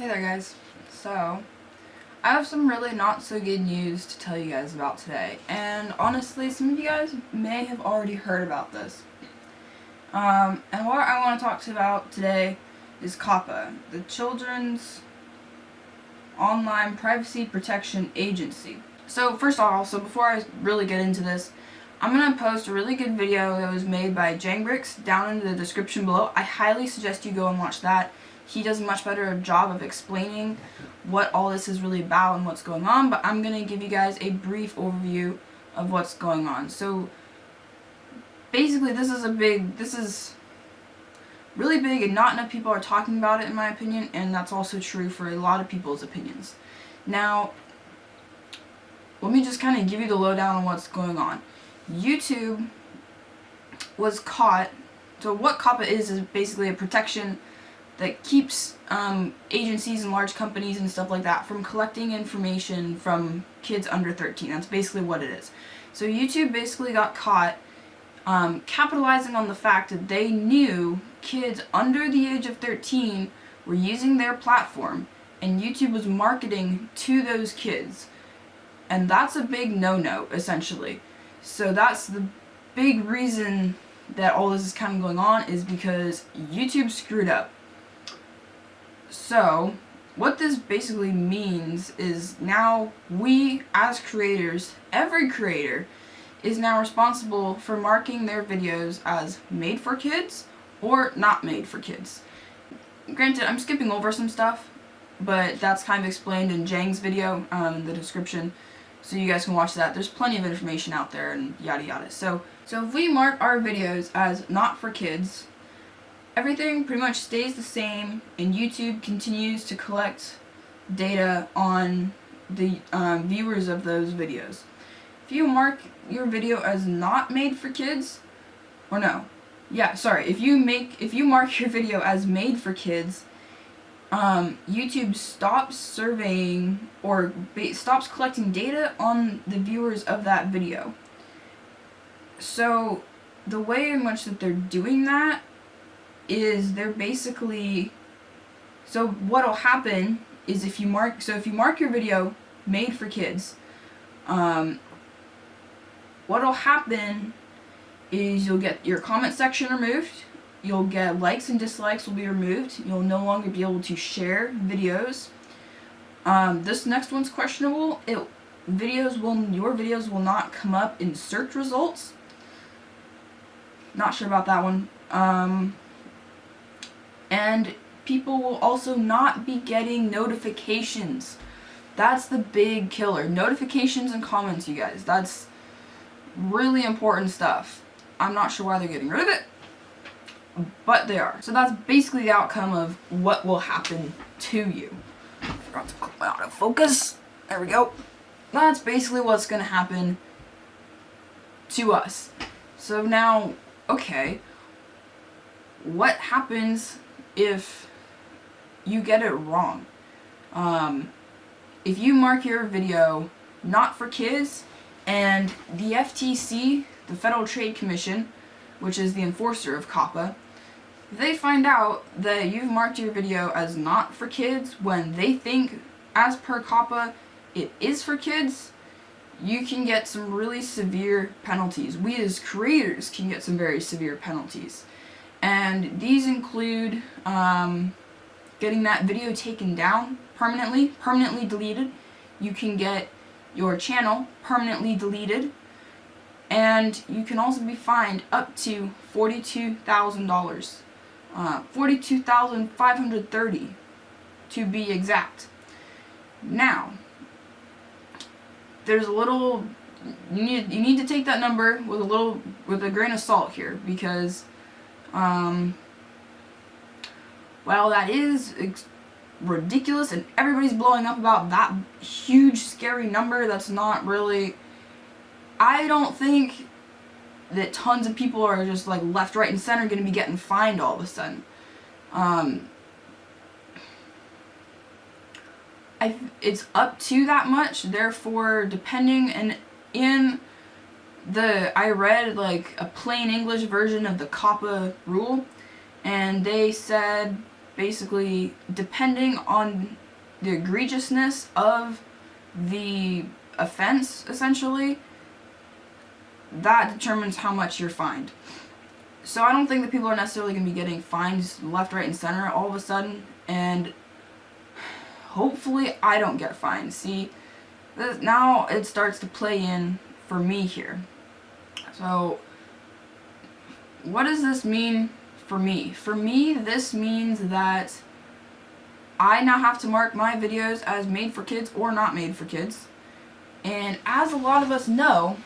Hey there guys. So, I have some really not so good news to tell you guys about today. And honestly, some of you guys may have already heard about this. And what I want to talk about today is Coppa, the Children's Online Privacy Protection Agency. So first of all, before I really get into this, I'm going to post a really good video that was made by Jangbricks down in the description below. I highly suggest you go and watch that. He does a much better job of explaining what all this is really about and what's going on, but I'm going to give you guys a brief overview of what's going on. So basically this is really big and not enough people are talking about it in my opinion, and that's also true for a lot of people's opinions. Now, let me just kind of give you the lowdown on what's going on. YouTube was caught, so what Coppa is basically a protection that keeps agencies and large companies and stuff like that from collecting information from kids under 13. That's basically what it is. So YouTube basically got caught capitalizing on the fact that they knew kids under the age of 13 were using their platform, and YouTube was marketing to those kids. And that's a big no-no, essentially. So that's the big reason that all this is kind of going on, is because YouTube screwed up. So, what this basically means is now we, as creators, every creator, is now responsible for marking their videos as made for kids or not made for kids. Granted, I'm skipping over some stuff, but that's kind of explained in Jang's video in the description, so you guys can watch that. There's plenty of information out there and yada yada. So if we mark our videos as not for kids, everything pretty much stays the same, and YouTube continues to collect data on the viewers of those videos. If you mark your video as not made for kids, if you mark your video as made for kids, YouTube stops surveying or stops collecting data on the viewers of that video. So the way in which that they're doing that is they're basically, so what'll happen is if you mark your video made for kids, what'll happen is you'll get your comment section removed, you'll get likes and dislikes will be removed, you'll no longer be able to share videos. This next one's questionable. Your videos will not come up in search results. Not sure about that one. And people will also not be getting notifications. That's the big killer. Notifications and comments, you guys. That's really important stuff. I'm not sure why they're getting rid of it, but they are. So that's basically the outcome of what will happen to you. I forgot to click my autofocus. There we go. That's basically what's going to happen to us. So now, okay, what happens if you get it wrong? If you mark your video not for kids, and the FTC, the Federal Trade Commission, which is the enforcer of Coppa, they find out that you've marked your video as not for kids when they think, as per Coppa, it is for kids, you can get some really severe penalties. We as creators can get some very severe penalties. And these include getting that video taken down permanently deleted. You can get your channel permanently deleted, and you can also be fined up to $42,000, $42,530 to be exact. Now, there's a little, you need to take that number with a grain of salt here, because while that is ridiculous and everybody's blowing up about that huge scary number, that's not really, I don't think that tons of people are just like left, right, and center going to be getting fined all of a sudden. It's up to that much, therefore depending, and I read like a plain English version of the Coppa rule, and they said basically, depending on the egregiousness of the offense, essentially, that determines how much you're fined. So I don't think that people are necessarily going to be getting fines left, right, and center all of a sudden, and hopefully I don't get fined. See, now it starts to play in for me here. So what does this mean for me? For me, this means that I now have to mark my videos as made for kids or not made for kids. And as a lot of us know,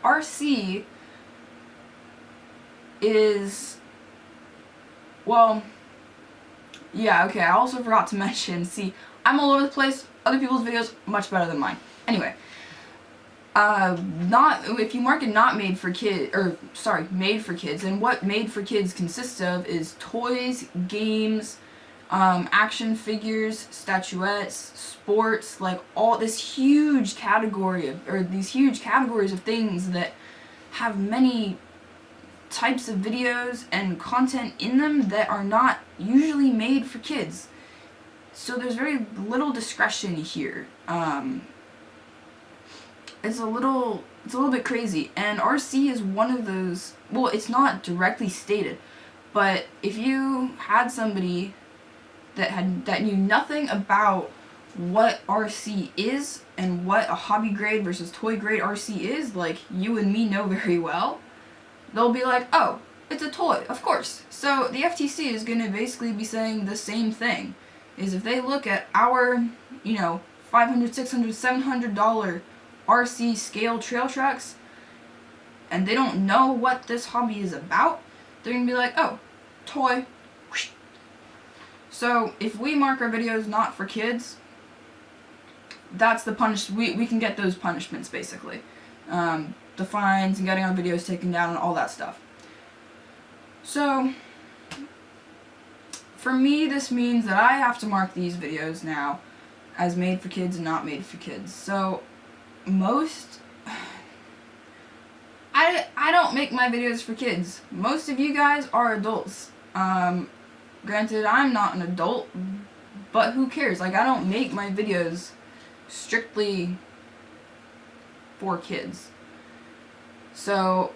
RC is, well, yeah, okay, I also forgot to mention, see, I'm all over the place, other people's videos much better than mine. Anyway, if you mark it not made for kids, or sorry, made for kids, and what made for kids consists of is toys, games, action figures, statuettes, sports, like all this huge category of, or these huge categories of things that have many types of videos and content in them that are not usually made for kids. So there's very little discretion here. It's a little bit crazy, and RC is one of those, well, it's not directly stated, but if you had somebody that knew nothing about what RC is and what a hobby grade versus toy grade RC is, like you and me know very well, they'll be like, oh, it's a toy, of course. So the FTC is going to basically be saying the same thing, is if they look at our, you know, $500, $600, $700 RC scale trail trucks, and they don't know what this hobby is about, they're going to be like, oh, toy. So if we mark our videos not for kids, that's the we can get those punishments, basically. The fines and getting our videos taken down and all that stuff. So for me, this means that I have to mark these videos now as made for kids and not made for kids. So I don't make my videos for kids. Most of you guys are adults. Granted, I'm not an adult, but who cares? Like, I don't make my videos strictly for kids. So,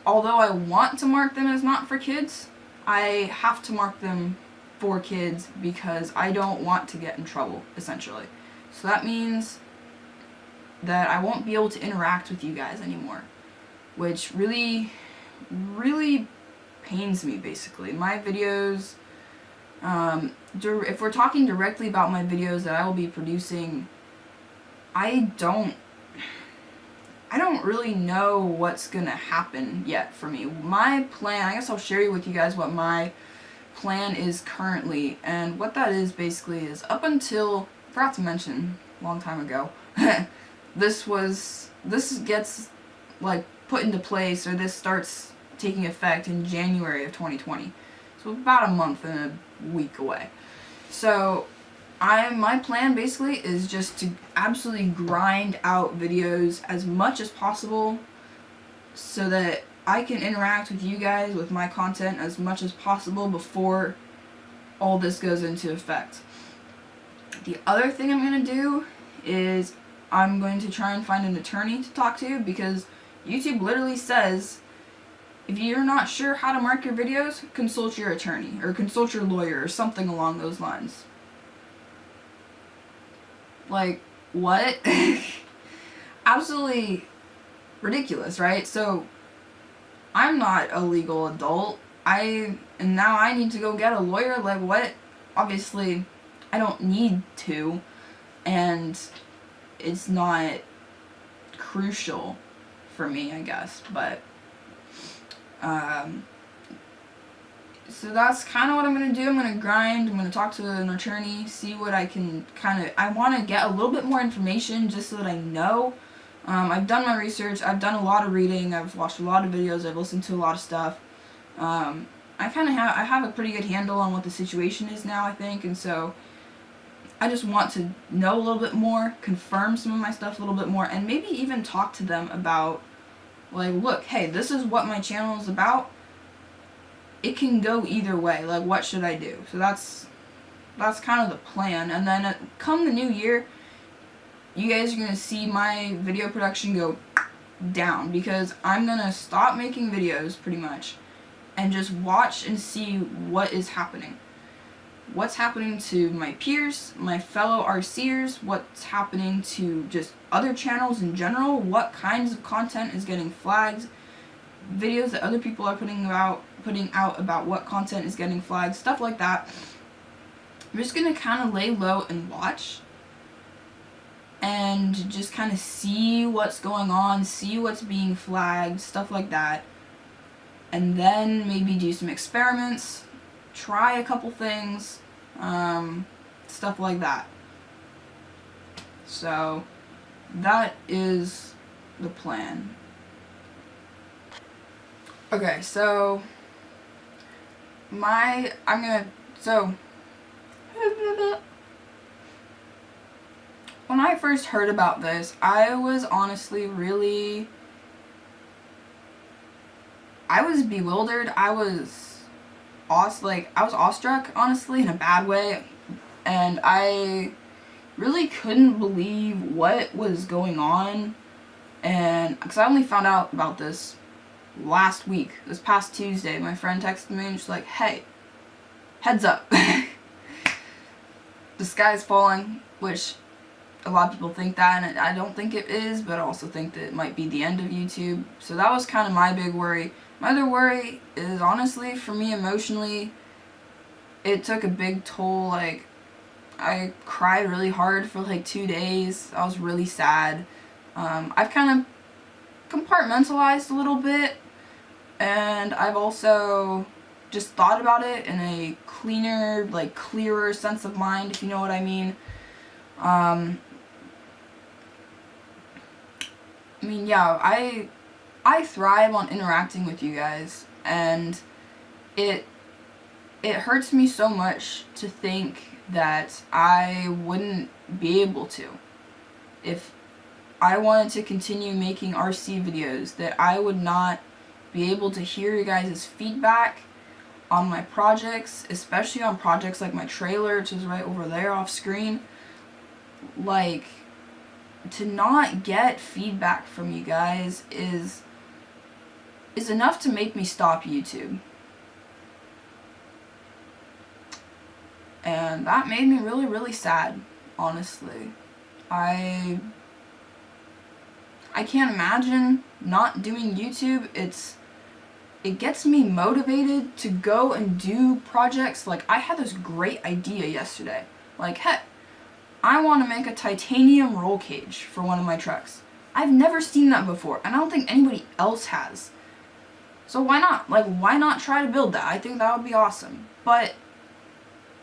although I want to mark them as not for kids, I have to mark them for kids because I don't want to get in trouble, essentially. So that means that I won't be able to interact with you guys anymore, which really, really pains me, basically. My videos, if we're talking directly about my videos that I will be producing, I don't really know what's gonna happen yet for me. My plan, I guess I'll share with you guys what my plan is currently, and what that is basically is up until, I forgot to mention a long time ago, this gets like put into place, or this starts taking effect in January of 2020. So about a month and a week away. So my plan basically is just to absolutely grind out videos as much as possible so that I can interact with you guys with my content as much as possible before all this goes into effect. The other thing I'm going to do is I'm going to try and find an attorney to talk to, because YouTube literally says if you're not sure how to mark your videos, consult your attorney or consult your lawyer or something along those lines. Like, what? Absolutely ridiculous, right? So I'm not a legal adult. And now I need to go get a lawyer? Like, what? Obviously, I don't need to, and it's not crucial for me, I guess, but so that's kind of what I'm going to do. I'm going to grind, I'm going to talk to an attorney, see what I can I want to get a little bit more information just so that I know. I've done my research, I've done a lot of reading, I've watched a lot of videos, I've listened to a lot of stuff. I have a pretty good handle on what the situation is now, I think, and so I just want to know a little bit more, confirm some of my stuff a little bit more, and maybe even talk to them about, like, look, hey, this is what my channel is about. it can go either way. Like, what should I do? So that's kind of the plan. And then come the new year, you guys are going to see my video production go down, because I'm going to stop making videos pretty much and just watch and see what is happening. What's happening to my peers, my fellow RCers, what's happening to just other channels in general, what kinds of content is getting flagged, videos that other people are putting out about what content is getting flagged, stuff like that. I'm just going to kind of lay low and watch and just kind of see what's going on, see what's being flagged, stuff like that. And then maybe do some experiments, try a couple things, stuff like that. So that is the plan. Okay, so when I first heard about this, I was honestly I was bewildered. I was awestruck, honestly, in a bad way, and I really couldn't believe what was going on, and because I only found out about this last week, this past Tuesday. My friend texted me and she's like, hey, heads up, the sky's falling, which a lot of people think that, and I don't think it is, but I also think that it might be the end of YouTube. So that was kind of my big worry. My other worry is, honestly, for me emotionally, it took a big toll. Like, I cried really hard for like 2 days. I was really sad. I've kind of compartmentalized a little bit, and I've also just thought about it in a cleaner, like clearer sense of mind, if you know what I mean. I mean, yeah, I thrive on interacting with you guys, and it hurts me so much to think that I wouldn't be able to. If I wanted to continue making RC videos, that I would not be able to hear you guys' feedback on my projects, especially on projects like my trailer, which is right over there off screen. Like, to not get feedback from you guys is enough to make me stop YouTube. And that made me really, really sad, honestly. I can't imagine not doing YouTube. It gets me motivated to go and do projects. Like, I had this great idea yesterday. Like, heck, I want to make a titanium roll cage for one of my trucks. I've never seen that before, and I don't think anybody else has. So why not? Like, why not try to build that? I think that would be awesome. But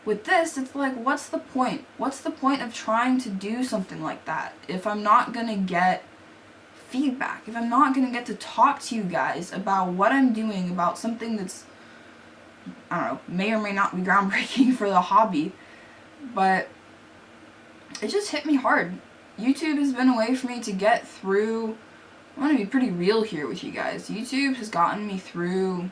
with this, it's like, what's the point? What's the point of trying to do something like that if I'm not going to get feedback, if I'm not going to get to talk to you guys about what I'm doing, about something that's, I don't know, may or may not be groundbreaking for the hobby, but it just hit me hard. YouTube has been a way for me to get through. I want to be pretty real here with you guys. YouTube has gotten me through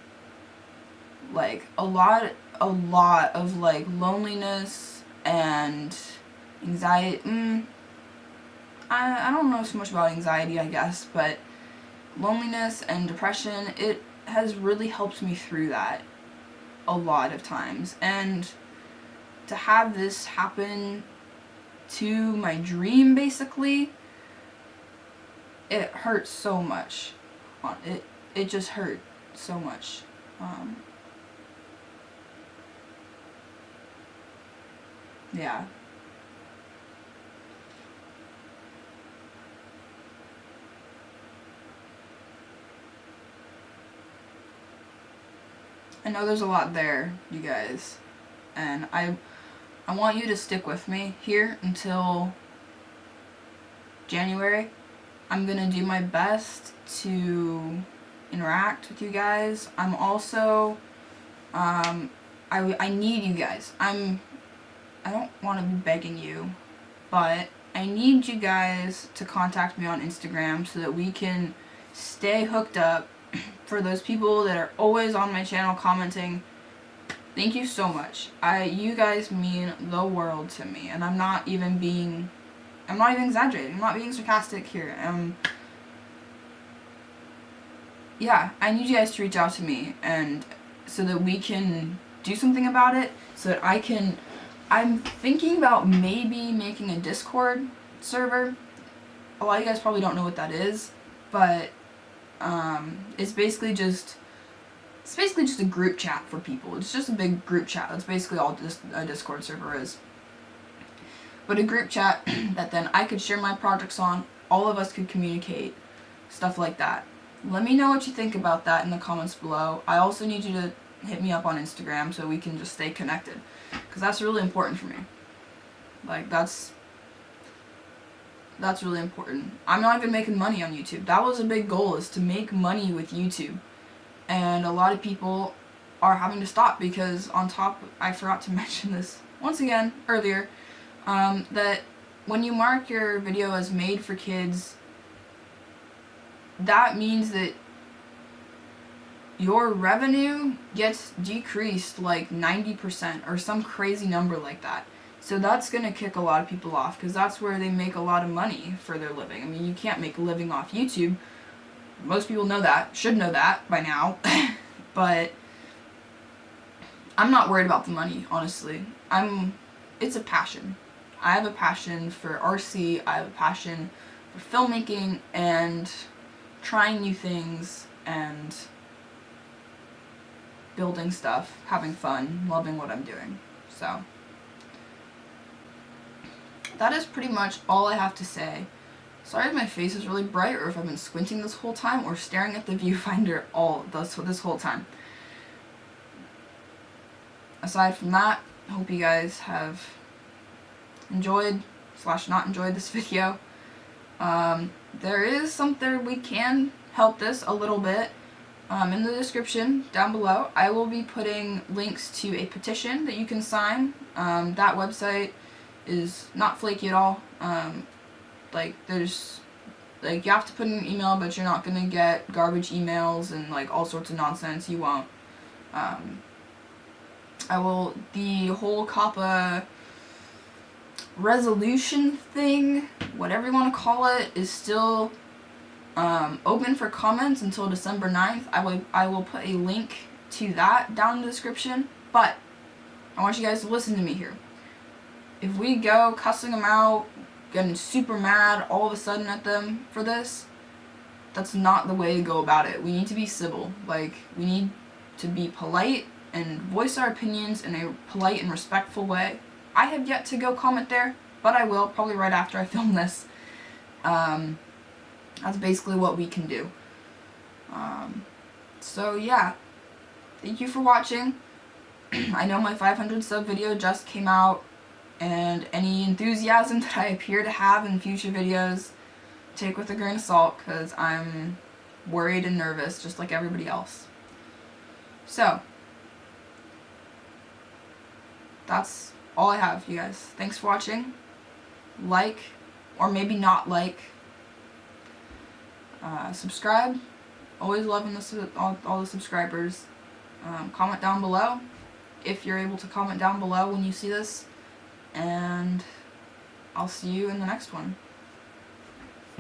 like a lot of like loneliness and anxiety. I don't know so much about anxiety, I guess, but loneliness and depression, it has really helped me through that a lot of times. And to have this happen to my dream, basically, it hurts so much. It just hurt so much. Yeah. I know there's a lot there, you guys, and I want you to stick with me here until January. I'm gonna do my best to interact with you guys. I'm also, I need you guys. I don't want to be begging you, but I need you guys to contact me on Instagram so that we can stay hooked up, for those people that are always on my channel commenting, thank you so much. You guys mean the world to me, and I'm not even exaggerating. I'm not being sarcastic here. Yeah, I need you guys to reach out to me, and so that we can do something about it, so that I'm thinking about maybe making a Discord server. A lot of you guys probably don't know what that is, but it's basically just a group chat for people. It's just a big group chat. That's basically all a Discord server is. But a group chat that then I could share my projects on, all of us could communicate, stuff like that. Let me know what you think about that in the comments below. I also need you to hit me up on Instagram so we can just stay connected, because that's really important for me. Like, that's really important. I'm not even making money on YouTube. That was a big goal, is to make money with YouTube. And a lot of people are having to stop because I forgot to mention this once again earlier, that when you mark your video as made for kids, that means that your revenue gets decreased like 90% or some crazy number like that. So that's going to kick a lot of people off, because that's where they make a lot of money for their living. I mean, you can't make a living off YouTube. Most people know that, should know that by now. But I'm not worried about the money, honestly. It's a passion. I have a passion for RC, I have a passion for filmmaking and trying new things and building stuff, having fun, loving what I'm doing. So that is pretty much all I have to say. Sorry if my face is really bright, or if I've been squinting this whole time, or staring at the viewfinder this whole time. Aside from that, I hope you guys have enjoyed / not enjoyed this video. There is something we can help this a little bit. In the description down below, I will be putting links to a petition that you can sign. That website is not flaky at all. You have to put in an email, but you're not gonna get garbage emails and like all sorts of nonsense. You won't. The whole Coppa resolution thing, whatever you want to call it, is still open for comments until December 9th. I will put a link to that down in the description, but I want you guys to listen to me here. If we go cussing them out, getting super mad all of a sudden at them for this, that's not the way to go about it. We need to be civil. Like, we need to be polite and voice our opinions in a polite and respectful way. I have yet to go comment there, but I will, probably right after I film this. That's basically what we can do. So yeah, thank you for watching. I know my 500 sub video just came out, and any enthusiasm that I appear to have in future videos, take with a grain of salt, because I'm worried and nervous just like everybody else. So, that's all I have, you guys. Thanks for watching. Like, or maybe not like, subscribe. Always loving all the subscribers. Comment down below if you're able to comment down below when you see this, and I'll see you in the next one.